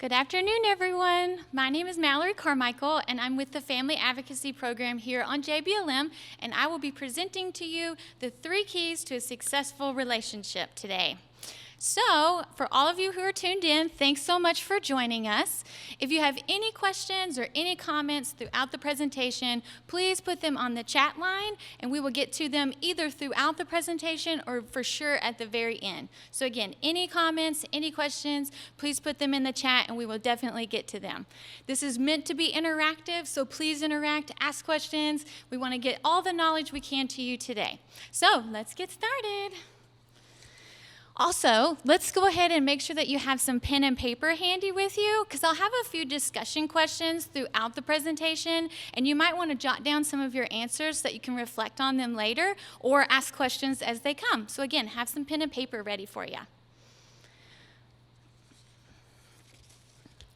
Good afternoon, everyone. My name is Mallory Carmichael, and I'm with the Family Advocacy Program here on JBLM, and I will be presenting to you the 3 keys to a successful relationship today. So, for all of you who are tuned in, thanks so much for joining us. If you have any questions or any comments throughout the presentation, please put them on the chat line, and we will get to them either throughout the presentation or for sure at the very end. So again, any comments, any questions, please put them in the chat, and we will definitely get to them. This is meant to be interactive, so please interact, ask questions. We want to get all the knowledge we can to you today. So, let's get started. Also, let's go ahead and make sure that you have some pen and paper handy with you, because I'll have a few discussion questions throughout the presentation, and you might want to jot down some of your answers so that you can reflect on them later or ask questions as they come. So again, have some pen and paper ready for you.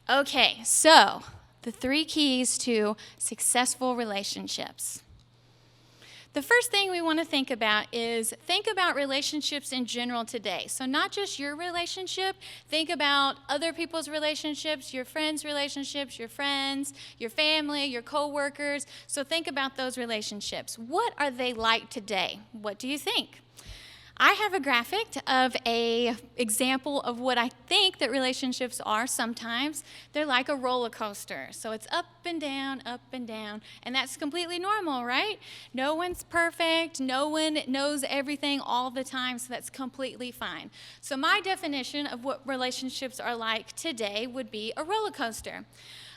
Okay, so the 3 keys to successful relationships. The first thing we want to think about relationships in general today. So not just your relationship, think about other people's relationships, your friends' relationships, your friends, your family, your co-workers. So think about those relationships. What are they like today? What do you think? I have a graphic of an example of what I think that relationships are sometimes. They're like a roller coaster. So it's up and down, and that's completely normal, right? No one's perfect. No one knows everything all the time, so that's completely fine. So my definition of what relationships are like today would be a roller coaster.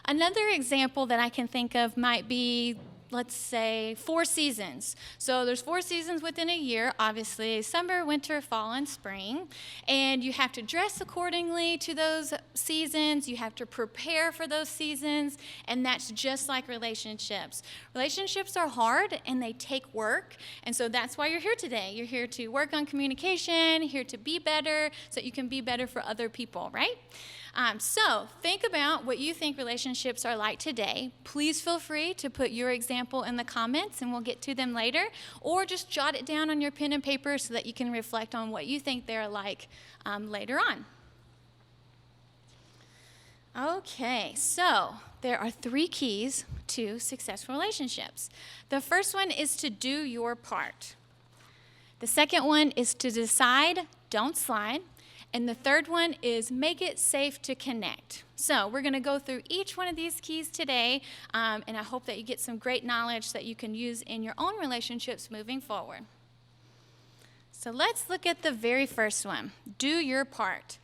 Another example that I can think of might be, let's say, 4 seasons. So there's 4 seasons within a year, obviously, summer, winter, fall, and spring. And you have to dress accordingly to those seasons. You have to prepare for those seasons. And that's just like relationships. Relationships are hard and they take work. And so that's why you're here today. You're here to work on communication, here to be better so that you can be better for other people, right? So think about what you think relationships are like today. Please feel free to put your example in the comments, and we'll get to them later, or just jot it down on your pen and paper so that you can reflect on what you think they're like later on. Okay, so there are 3 keys to successful relationships. The first one is to do your part. The second one is to decide, don't slide. And the third one is make it safe to connect. So we're going to go through each one of these keys today, and I hope that you get some great knowledge that you can use in your own relationships moving forward. So let's look at the very first one, do your part.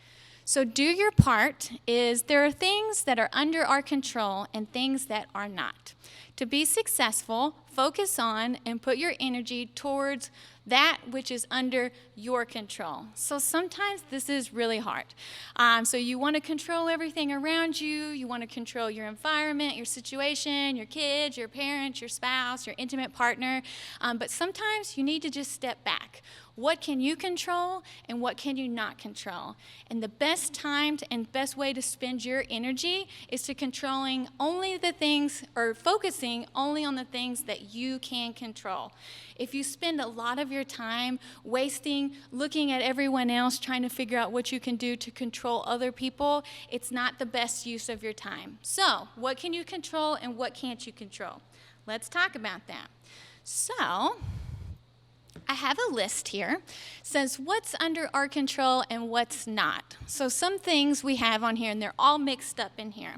So do your part is there are things that are under our control and things that are not. To be successful, focus on and put your energy towards that which is under your control. So sometimes this is really hard. So you want to control everything around you. You want to control your environment, your situation, your kids, your parents, your spouse, your intimate partner. But sometimes you need to just step back. What can you control and what can you not control? And the best time and best way to spend your energy is to controlling only the things, or focusing only on the things that you can control. If you spend a lot of your time wasting looking at everyone else, trying to figure out what you can do to control other people, it's not the best use of your time. So, what can you control and what can't you control? Let's talk about that. So, I have a list here. It says what's under our control and what's not. So some things we have on here, and they're all mixed up in here.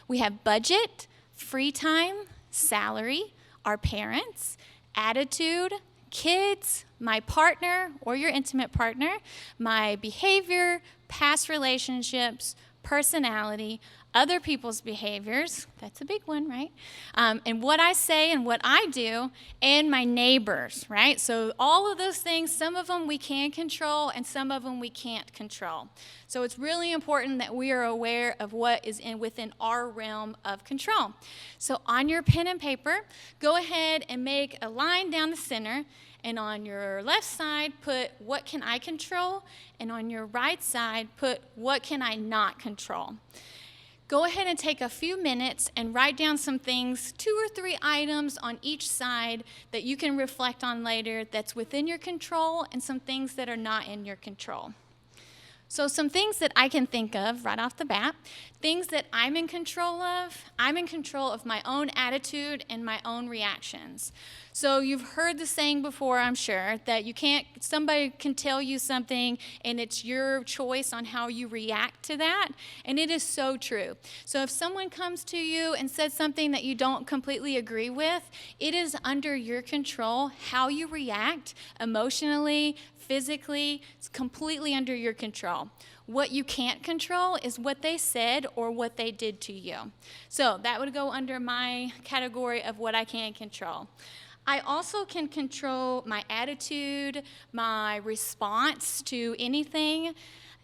We have budget, free time, salary, our parents, attitude, kids, my partner or your intimate partner, my behavior, past relationships, personality, other people's behaviors, that's a big one, right? And what I say and what I do, and my neighbors, right? So all of those things, some of them we can control and some of them we can't control. So it's really important that we are aware of what is within our realm of control. So on your pen and paper, go ahead and make a line down the center, and on your left side, put what can I control, and on your right side, put what can I not control. Go ahead and take a few minutes and write down some things, 2 or 3 items on each side that you can reflect on later that's within your control and some things that are not in your control. So some things that I can think of right off the bat, things that I'm in control of my own attitude and my own reactions. So you've heard the saying before, I'm sure, that somebody can tell you something and it's your choice on how you react to that, and it is so true. So if someone comes to you and says something that you don't completely agree with, it is under your control how you react emotionally, physically. It's completely under your control. What you can't control is what they said or what they did to you. So that would go under my category of what I can control. I also can control my attitude, my response to anything.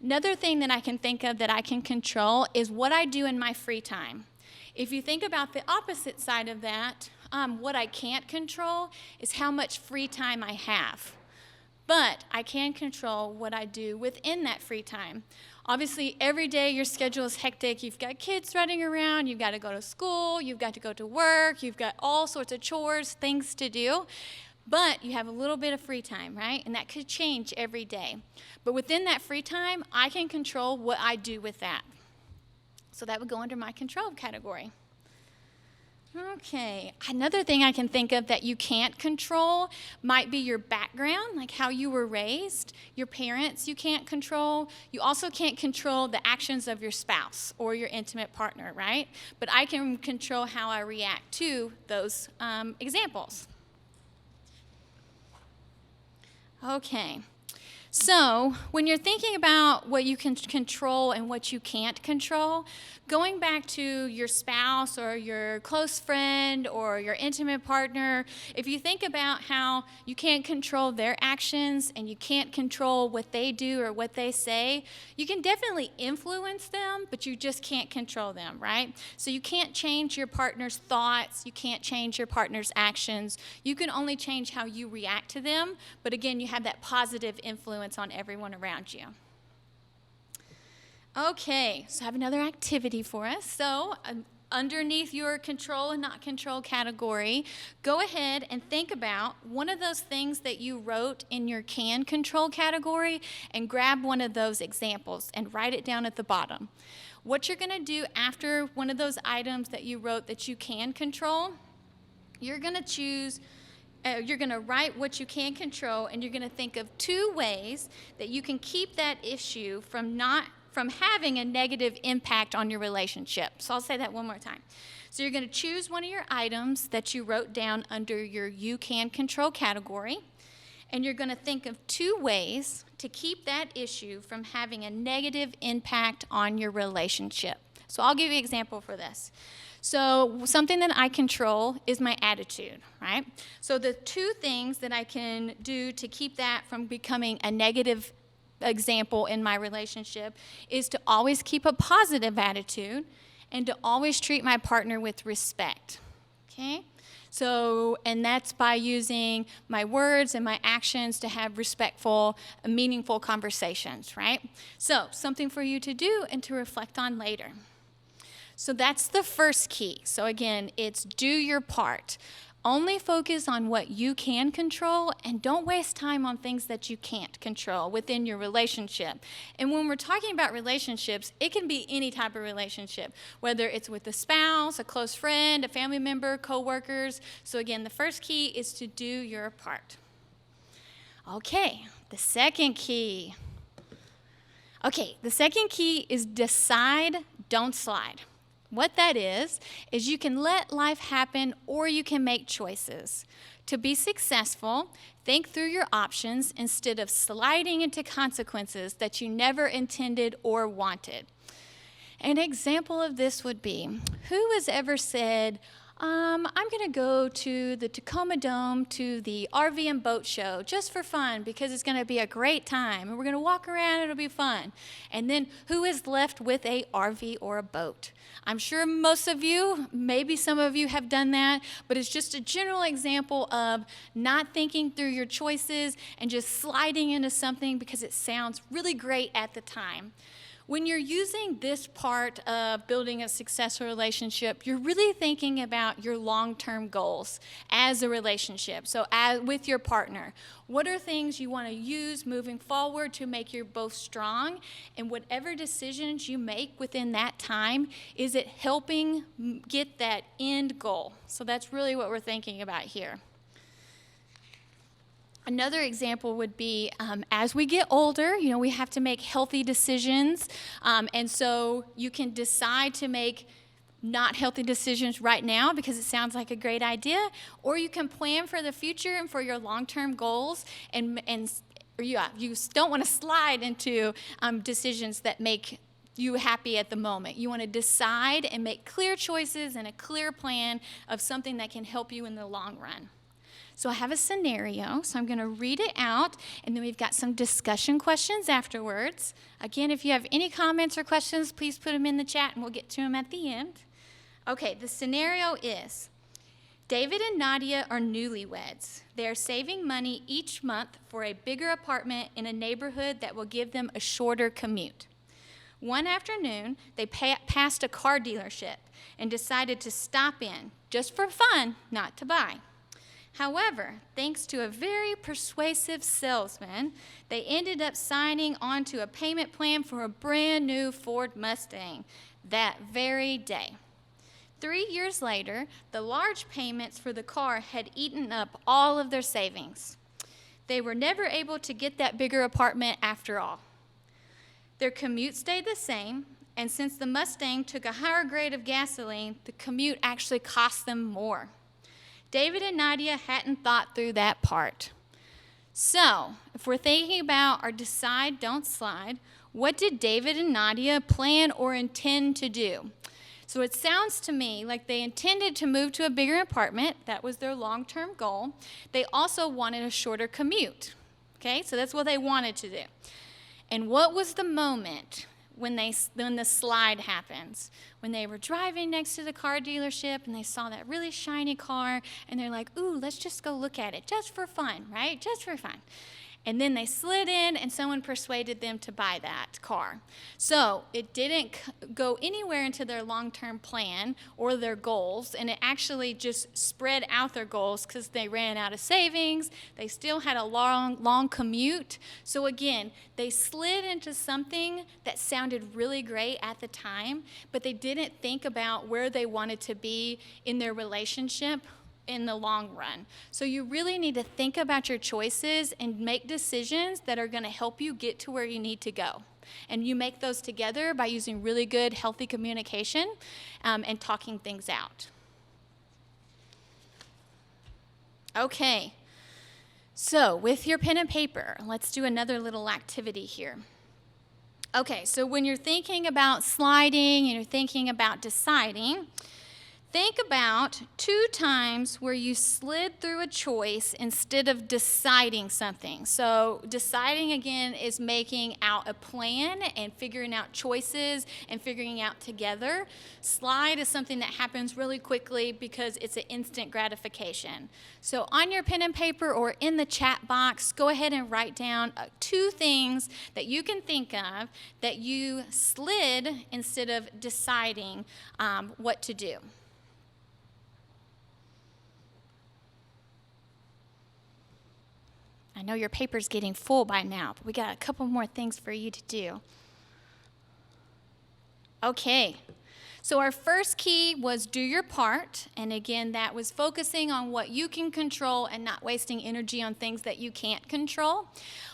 Another thing that I can think of that I can control is what I do in my free time. If you think about the opposite side of that, what I can't control is how much free time I have. But I can control what I do within that free time. Obviously, every day your schedule is hectic. You've got kids running around. You've got to go to school. You've got to go to work. You've got all sorts of chores, things to do. But you have a little bit of free time, right? And that could change every day. But within that free time, I can control what I do with that. So that would go under my control category. Okay, another thing I can think of that you can't control might be your background, like how you were raised, your parents you can't control. You also can't control the actions of your spouse or your intimate partner, right? But I can control how I react to those examples. Okay. So when you're thinking about what you can control and what you can't control, going back to your spouse or your close friend or your intimate partner, if you think about how you can't control their actions and you can't control what they do or what they say, you can definitely influence them, but you just can't control them, right? So you can't change your partner's thoughts, you can't change your partner's actions. You can only change how you react to them, but again, you have that positive influence on everyone around you. Okay, so I have another activity for us. So underneath your control and not control category, go ahead and think about one of those things that you wrote in your can control category and grab one of those examples and write it down at the bottom. What you're going to do after one of those items that you wrote that you can control, you're going to write what you can control, and you're going to think of 2 ways that you can keep that issue from having a negative impact on your relationship. So I'll say that one more time. So you're going to choose one of your items that you wrote down under your you can control category, and you're going to think of 2 ways to keep that issue from having a negative impact on your relationship. So I'll give you an example for this. So something that I control is my attitude, right? So the 2 things that I can do to keep that from becoming a negative example in my relationship is to always keep a positive attitude and to always treat my partner with respect, okay? So, and that's by using my words and my actions to have respectful, meaningful conversations, right? So something for you to do and to reflect on later. So that's the first key. So again, it's do your part. Only focus on what you can control and don't waste time on things that you can't control within your relationship. And when we're talking about relationships, it can be any type of relationship, whether it's with a spouse, a close friend, a family member, coworkers. So again, the first key is to do your part. Okay, the second key. The second key is decide, don't slide. What that is you can let life happen or you can make choices. To be successful, think through your options instead of sliding into consequences that you never intended or wanted. An example of this would be, who has ever said, I'm going to go to the Tacoma Dome to the RV and boat show just for fun because it's going to be a great time and we're going to walk around, it'll be fun. And then who is left with a RV or a boat? I'm sure most of you, maybe some of you have done that, but it's just a general example of not thinking through your choices and just sliding into something because it sounds really great at the time. When you're using this part of building a successful relationship, you're really thinking about your long-term goals as a relationship. So with your partner, what are things you want to use moving forward to make you both strong? And whatever decisions you make within that time, is it helping get that end goal? So that's really what we're thinking about here. Another example would be as we get older, we have to make healthy decisions. And so you can decide to make not healthy decisions right now because it sounds like a great idea, or you can plan for the future and for your long-term goals, and you don't want to slide into decisions that make you happy at the moment. You want to decide and make clear choices and a clear plan of something that can help you in the long run. So I have a scenario, so I'm going to read it out, and then we've got some discussion questions afterwards. Again, if you have any comments or questions, please put them in the chat, and we'll get to them at the end. Okay, the scenario is, David and Nadia are newlyweds. They are saving money each month for a bigger apartment in a neighborhood that will give them a shorter commute. One afternoon, they passed a car dealership and decided to stop in, just for fun, not to buy. However, thanks to a very persuasive salesman, they ended up signing onto a payment plan for a brand new Ford Mustang that very day. 3 years later, the large payments for the car had eaten up all of their savings. They were never able to get that bigger apartment after all. Their commute stayed the same, and since the Mustang took a higher grade of gasoline, the commute actually cost them more. David and Nadia hadn't thought through that part. So, if we're thinking about our decide, don't slide, what did David and Nadia plan or intend to do? So it sounds to me like they intended to move to a bigger apartment. That was their long-term goal. They also wanted a shorter commute. Okay, so that's what they wanted to do. And what was the moment when the slide happens? When they were driving next to the car dealership and they saw that really shiny car and they're like, ooh, let's just go look at it just for fun, right? Just for fun. And then they slid in and someone persuaded them to buy that car. So it didn't go anywhere into their long-term plan or their goals, and it actually just spread out their goals because they ran out of savings. They still had a long commute. So again, they slid into something that sounded really great at the time, but they didn't think about where they wanted to be in their relationship in the long run. So you really need to think about your choices and make decisions that are going to help you get to where you need to go. And you make those together by using really good, healthy communication and talking things out. Okay, so with your pen and paper, let's do another little activity here. Okay, so when you're thinking about sliding and you're thinking about deciding, think about 2 times where you slid through a choice instead of deciding something. So deciding, again, is making out a plan and figuring out choices and figuring out together. Slide is something that happens really quickly because it's an instant gratification. So on your pen and paper or in the chat box, go ahead and write down 2 things that you can think of that you slid instead of deciding what to do. I know your paper's getting full by now, but we got a couple more things for you to do. Okay, so our first key was do your part, and again, that was focusing on what you can control and not wasting energy on things that you can't control.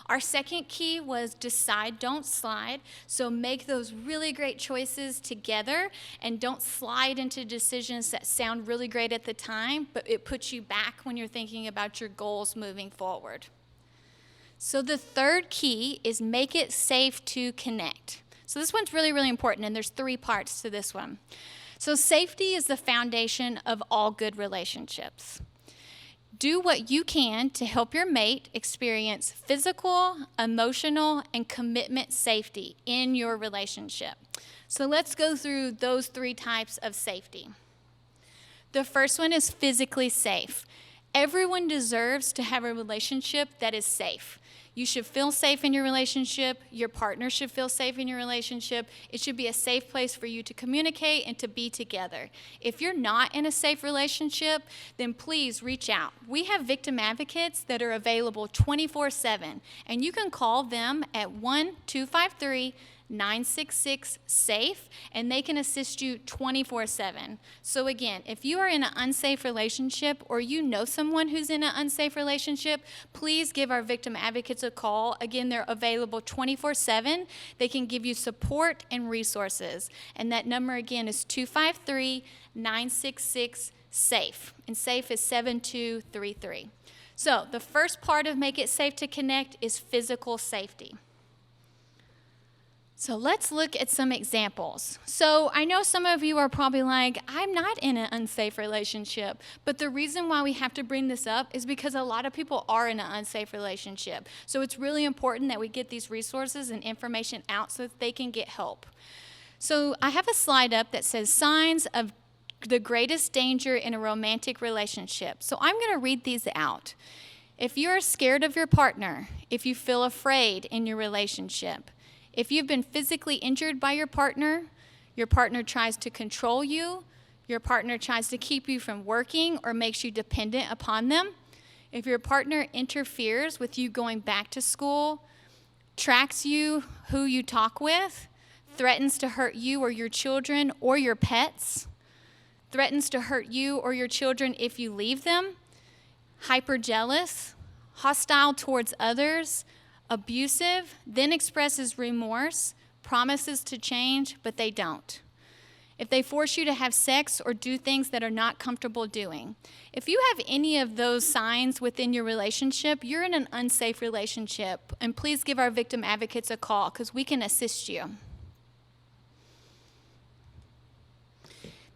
Our second key was decide, don't slide, so make those really great choices together and don't slide into decisions that sound really great at the time, but it puts you back when you're thinking about your goals moving forward. So the third key is make it safe to connect. So this one's really, really important, and there's 3 parts to this one. So safety is the foundation of all good relationships. Do what you can to help your mate experience physical, emotional, and commitment safety in your relationship. So let's go through those 3 types of safety. The first one is physically safe. Everyone deserves to have a relationship that is safe. You should feel safe in your relationship. Your partner should feel safe in your relationship. It should be a safe place for you to communicate and to be together. If you're not in a safe relationship, then please reach out. We have victim advocates that are available 24/7, and you can call them at 1-253-966-SAFE, and they can assist you 24/7. So again, if you are in an unsafe relationship or you know someone who's in an unsafe relationship, please give our victim advocates a call. Again, they're available 24/7. They can give you support and resources. And that number again is 253-966-SAFE. And SAFE is 7233. So the first part of Make It Safe to Connect is physical safety. So let's look at some examples. So I know some of you are probably like, I'm not in an unsafe relationship. But the reason why we have to bring this up is because a lot of people are in an unsafe relationship. So it's really important that we get these resources and information out so that they can get help. So I have a slide up that says signs of the greatest danger in a romantic relationship. So I'm going to read these out. If you're scared of your partner, if you feel afraid in your relationship, if you've been physically injured by your partner tries to control you, your partner tries to keep you from working or makes you dependent upon them, if your partner interferes with you going back to school, tracks you, who you talk with, threatens to hurt you or your children or your pets, threatens to hurt you or your children if you leave them, hyper jealous, hostile towards others, abusive, then expresses remorse, promises to change, but they don't. If they force you to have sex or do things that are not comfortable doing. If you have any of those signs within your relationship, you're in an unsafe relationship. And please give our victim advocates a call because we can assist you.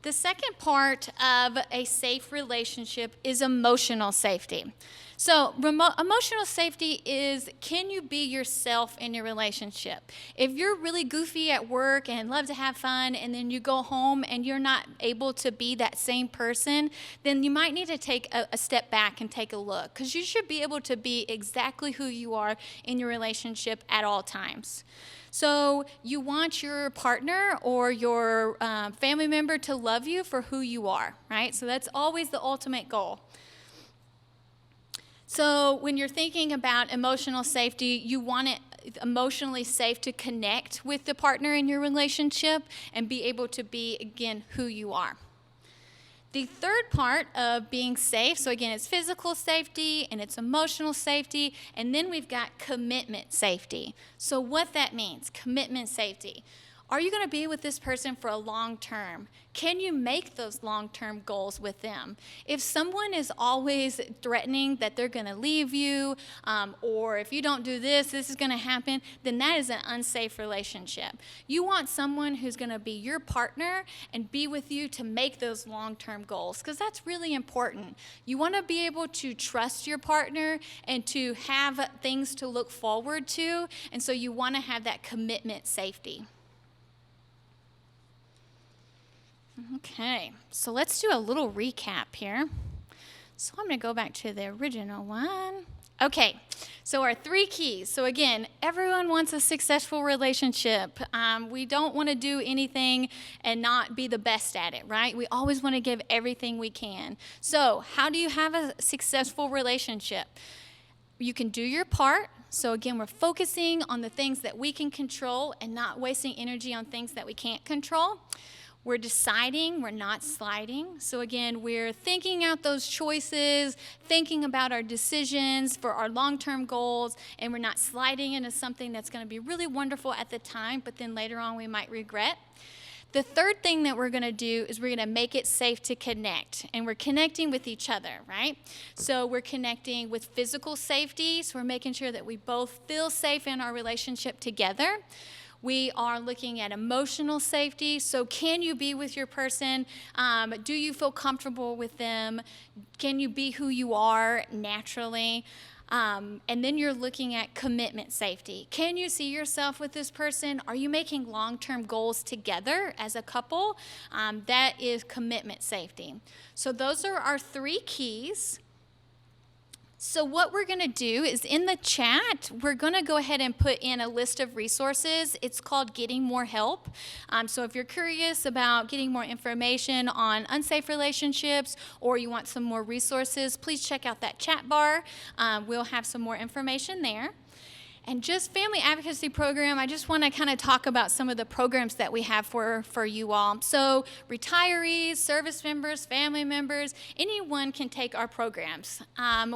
The second part of a safe relationship is emotional safety. So emotional safety is, can you be yourself in your relationship? If you're really goofy at work and love to have fun and then you go home and you're not able to be that same person, then you might need to take a step back and take a look, because you should be able to be exactly who you are in your relationship at all times. So you want your partner or your family member to love you for who you are, right? So that's always the ultimate goal. So when you're thinking about emotional safety, you want it emotionally safe to connect with the partner in your relationship and be able to be, again, who you are. The third part of being safe, so again, it's physical safety and it's emotional safety, and then we've got commitment safety. So what that means, commitment safety. Are you going to be with this person for a long term? Can you make those long-term goals with them? If someone is always threatening that they're going to leave you, or if you don't do this, this is going to happen, then that is an unsafe relationship. You want someone who's going to be your partner and be with you to make those long-term goals, because that's really important. You want to be able to trust your partner and to have things to look forward to, and so you want to have that commitment safety. Okay, so let's do a little recap here. So I'm going to go back to the original one. Okay, so our 3 keys. So again, everyone wants a successful relationship. We don't want to do anything and not be the best at it, right? We always want to give everything we can. So how do you have a successful relationship? You can do your part. So again, we're focusing on the things that we can control and not wasting energy on things that we can't control. We're deciding, we're not sliding. So again, we're thinking out those choices, thinking about our decisions for our long-term goals, and we're not sliding into something that's going to be really wonderful at the time, but then later on we might regret. The third thing that we're going to do is we're going to make it safe to connect, and we're connecting with each other, right? So we're connecting with physical safety, so we're making sure that we both feel safe in our relationship together. We are looking at emotional safety. So can you be with your person? Do you feel comfortable with them? Can you be who you are naturally? And then you're looking at commitment safety. Can you see yourself with this person? Are you making long-term goals together as a couple? That is commitment safety. So those are our 3 keys. So what we're going to do is in the chat, we're going to go ahead and put in a list of resources. It's called Getting More Help. So if you're curious about getting more information on unsafe relationships or you want some more resources, please check out that chat bar. We'll have some more information there. And just Family Advocacy Program, I just want to kind of talk about some of the programs that we have for you all. So retirees, service members, family members, anyone can take our programs.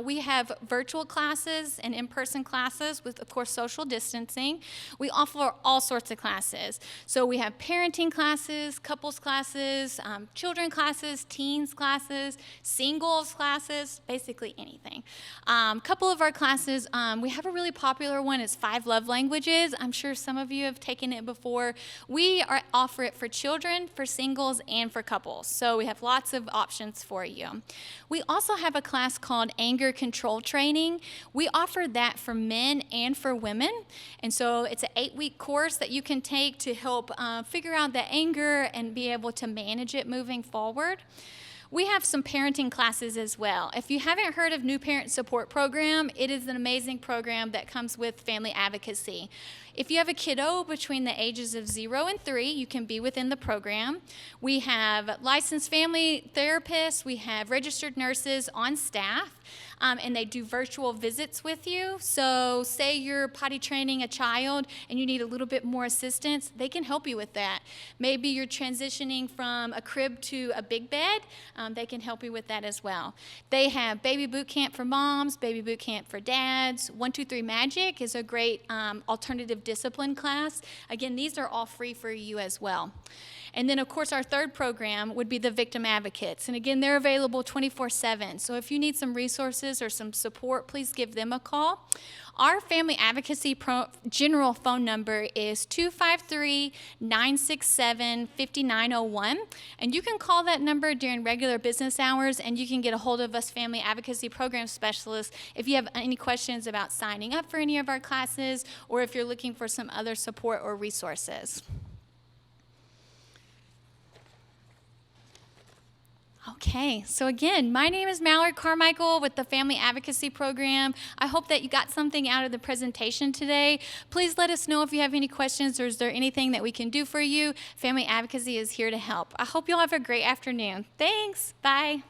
We have virtual classes and in-person classes with, of course, social distancing. We offer all sorts of classes. So we have parenting classes, couples classes, children classes, teens classes, singles classes, basically anything. Couple of our classes, we have a really popular one. It's 5 Love Languages. I'm sure some of you have taken it before. We offer it for children, for singles, and for couples. So we have lots of options for you. We also have a class called Anger Control Training. We offer that for men and for women. And so it's an 8-week course that you can take to help figure out the anger and be able to manage it moving forward. We have some parenting classes as well. If you haven't heard of New Parent Support Program, it is an amazing program that comes with family advocacy. If you have a kiddo between the ages of 0 and 3, you can be within the program. We have licensed family therapists. We have registered nurses on staff, and they do virtual visits with you. So say you're potty training a child and you need a little bit more assistance, they can help you with that. Maybe you're transitioning from a crib to a big bed, they can help you with that as well. They have baby boot camp for moms, baby boot camp for dads. 1, 2, 3 Magic is a great alternative discipline class. Again, these are all free for you as well. And then, of course, our third program would be the Victim Advocates. And again, they're available 24/7. So if you need some resources or some support, please give them a call. Our Family Advocacy general phone number is 253-967-5901. And you can call that number during regular business hours, and you can get a hold of us Family Advocacy Program Specialists if you have any questions about signing up for any of our classes or if you're looking for some other support or resources. Okay, so again, my name is Mallory Carmichael with the Family Advocacy Program. I hope that you got something out of the presentation today. Please let us know if you have any questions or is there anything that we can do for you. Family Advocacy is here to help. I hope you'll have a great afternoon. Thanks. Bye.